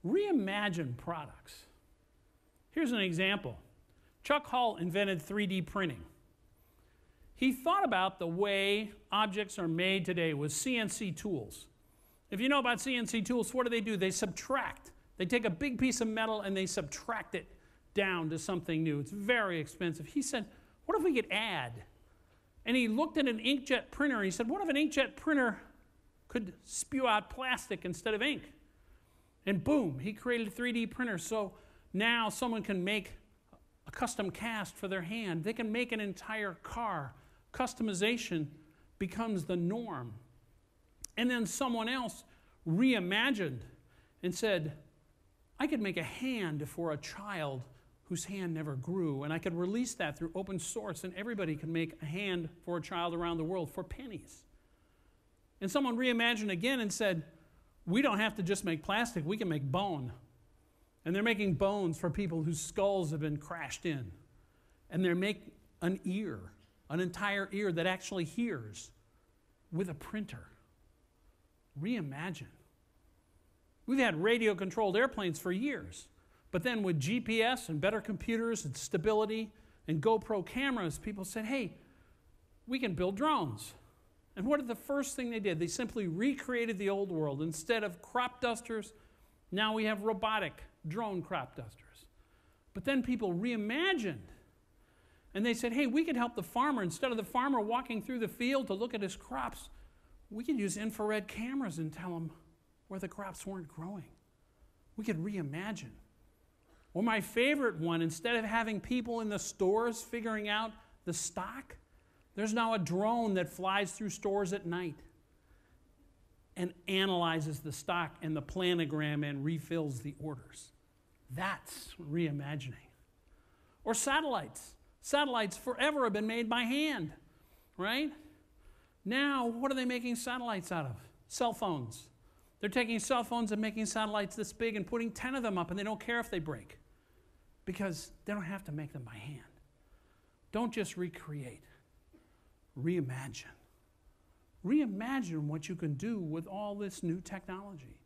Reimagine products. Here's an example. Chuck Hull invented 3D printing. He thought about the way objects are made today with CNC tools. If you know about CNC tools, what do? They subtract. They take a big piece of metal and they subtract it down to something new. It's very expensive. He said, what if we could add? And he looked at an inkjet printer and he said, what if an inkjet printer could spew out plastic instead of ink? And boom, he created a 3D printer. So now someone can make a custom cast for their hand. They can make an entire car. Customization becomes the norm. And then someone else reimagined and said, I could make a hand for a child whose hand never grew, and I could release that through open source, and everybody can make a hand for a child around the world for pennies. And someone reimagined again and said, we don't have to just make plastic, we can make bone. And they're making bones for people whose skulls have been crashed in. And they make an ear, an entire ear that actually hears with a printer. Reimagine. We've had radio-controlled airplanes for years. But then with GPS and better computers and stability and GoPro cameras, people said, hey, we can build drones. And what is the first thing they did? They simply recreated the old world. Instead of crop dusters, now we have robotic drone crop dusters. But then people reimagined. And they said, hey, we could help the farmer. Instead of the farmer walking through the field to look at his crops, we could use infrared cameras and tell him where the crops weren't growing. We could reimagine. Or my favorite one, instead of having people in the stores figuring out the stock, there's now a drone that flies through stores at night and analyzes the stock and the planogram and refills the orders. That's reimagining. Or satellites. Satellites forever have been made by hand, right? Now, what are they making satellites out of? Cell phones. They're taking cell phones and making satellites this big and putting 10 of them up, and they don't care if they break because they don't have to make them by hand. Don't just recreate. Reimagine. Reimagine what you can do with all this new technology.